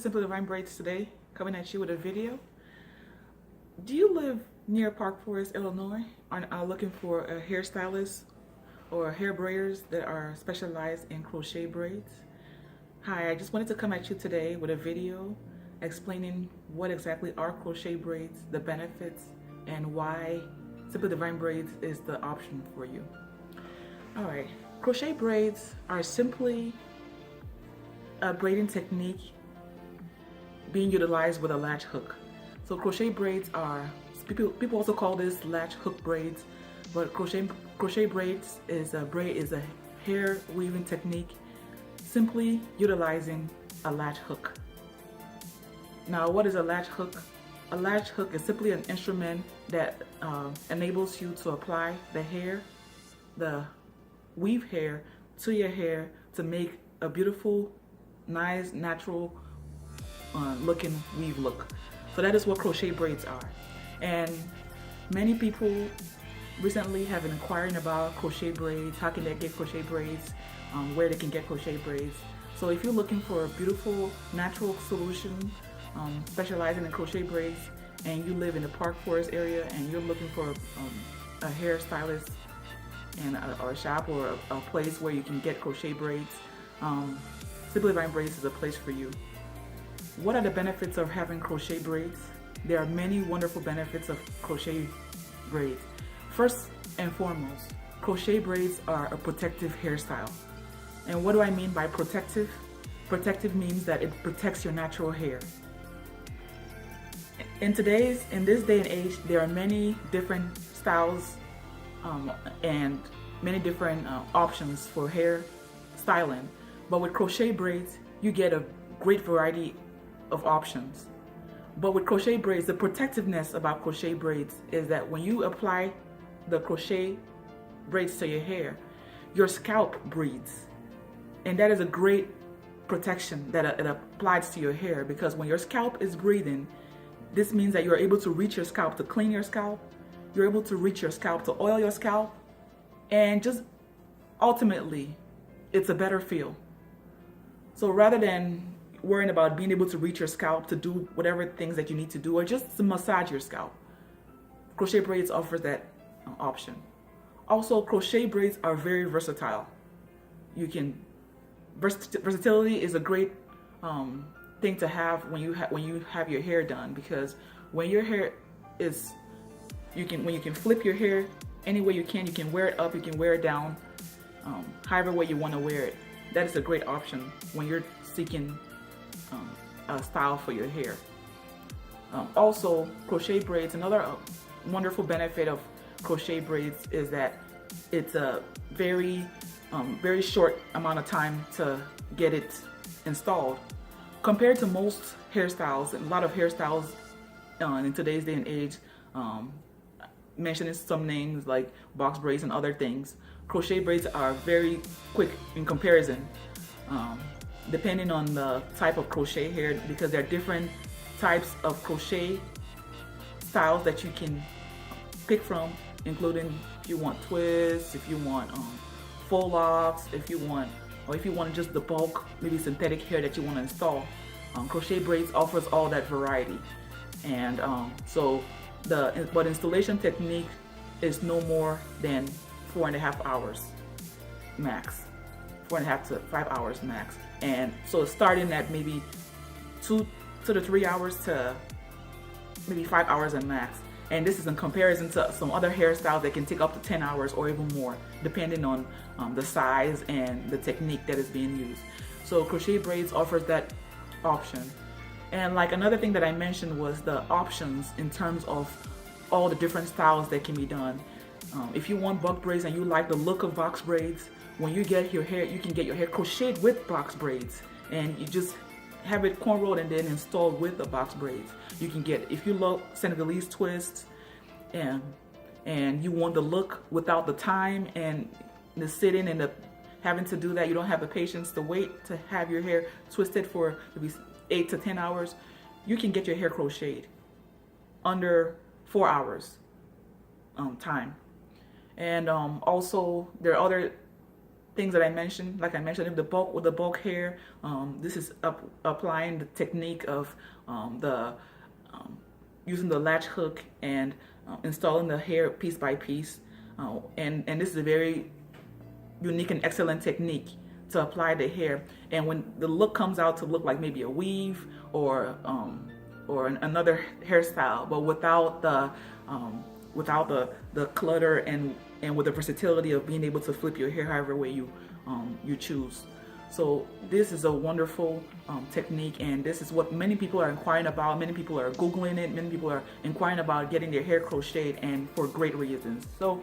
is Simply Divine Braids today, coming at you with a video. Do you live near Park Forest, Illinois, and are looking for a hairstylist or hair braiders that are specialized in crochet braids? Hi, I just wanted to come at you today with a video explaining what exactly are crochet braids, the benefits, and why Simply Divine Braids is the option for you. Alright, crochet braids are simply a braiding technique being utilized with a latch hook. So crochet braids are, people also call this latch hook braids, but crochet braids is a hair weaving technique simply utilizing a latch hook. Now, what is a latch hook? A latch hook is simply an instrument that enables you to apply the weave hair to your hair to make a beautiful, nice, natural looking weave look. So that is what crochet braids are. And many people recently have been inquiring about crochet braids, how can they get crochet braids, where they can get crochet braids. So if you're looking for a beautiful, natural solution specializing in crochet braids, and you live in the Park Forest area and you're looking for a hairstylist and or a shop or a place where you can get crochet braids, Simply Divine Braids is a place for you. What are the benefits of having crochet braids? There are many wonderful benefits of crochet braids. First and foremost, crochet braids are a protective hairstyle. And what do I mean by protective? Protective means that it protects your natural hair. In this day and age, there are many different styles and many different options for hair styling. But with crochet braids, you get a great variety of options. But with crochet braids, the protectiveness about crochet braids is that when you apply the crochet braids to your hair, your scalp breathes. And that is a great protection that it applies to your hair, because when your scalp is breathing, this means that you're able to reach your scalp to clean your scalp, you're able to reach your scalp to oil your scalp, and just ultimately, it's a better feel. So rather than worrying about being able to reach your scalp to do whatever things that you need to do, or just to massage your scalp, crochet braids offers that option. Also, crochet braids are very versatile. Versatility is a great thing to have when you have your hair done, because when your hair is, when you can flip your hair any way you can wear it up, you can wear it down, however way you want to wear it. That is a great option when you're seeking a style for your hair. Also, crochet braids, another wonderful benefit of crochet braids is that it's a very short amount of time to get it installed. Compared to most hairstyles, a lot of hairstyles in today's day and age, mentioning some names like box braids and other things, crochet braids are very quick in comparison, depending on the type of crochet hair, because there are different types of crochet styles that you can pick from, including if you want twists, if you want full locks, if you want just the bulk, maybe synthetic hair that you want to install. Crochet braids offers all that variety, and but installation technique is no more than 4.5 hours max, 4.5 to 5 hours max. And so starting at maybe 2 to 3 hours to maybe 5 hours at max. And this is in comparison to some other hairstyles that can take up to 10 hours or even more, depending on the size and the technique that is being used. So crochet braids offers that option. And like another thing that I mentioned was the options in terms of all the different styles that can be done. If you want box braids and you like the look of box braids, when you get your hair, you can get your hair crocheted with box braids, and you just have it cornrowed and then installed with the box braids. You can get, if you love Senegalese twists and you want the look without the time and the sitting and the having to do that, you don't have the patience to wait to have your hair twisted for maybe 8 to 10 hours, you can get your hair crocheted under 4 hours time. And also there are other things that I mentioned. Like I mentioned, the bulk with the bulk hair, this is applying the technique of using the latch hook and installing the hair piece by piece. And this is a very unique and excellent technique to apply the hair. And when the look comes out to look like maybe a weave or another hairstyle, but without the clutter and with the versatility of being able to flip your hair however way you choose. So this is a wonderful technique, and this is what many people are inquiring about. Many people are Googling it. Many people are inquiring about getting their hair crocheted, and for great reasons. So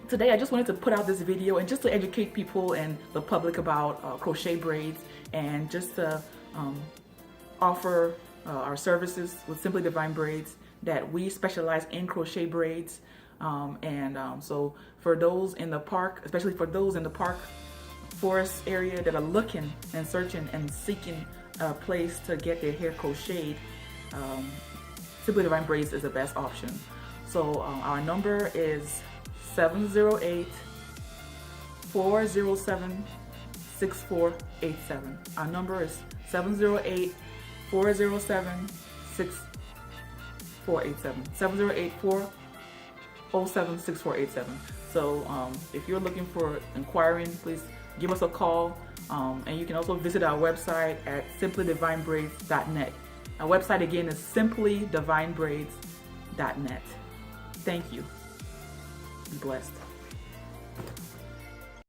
today I just wanted to put out this video and just to educate people and the public about crochet braids, and just to offer our services with Simply Divine Braids, that we specialize in crochet braids. So for those in the park, especially for those in the park forest area that are looking and searching and seeking a place to get their hair crocheted, Simply Divine Braids is the best option. So our number is 708-407-6487. Our number is 708-407-6487. 708-407-6487. So if you're looking for inquiring, please give us a call, and you can also visit our website at simplydivinebraids.net. Our website again is simplydivinebraids.net. Thank you. Be blessed.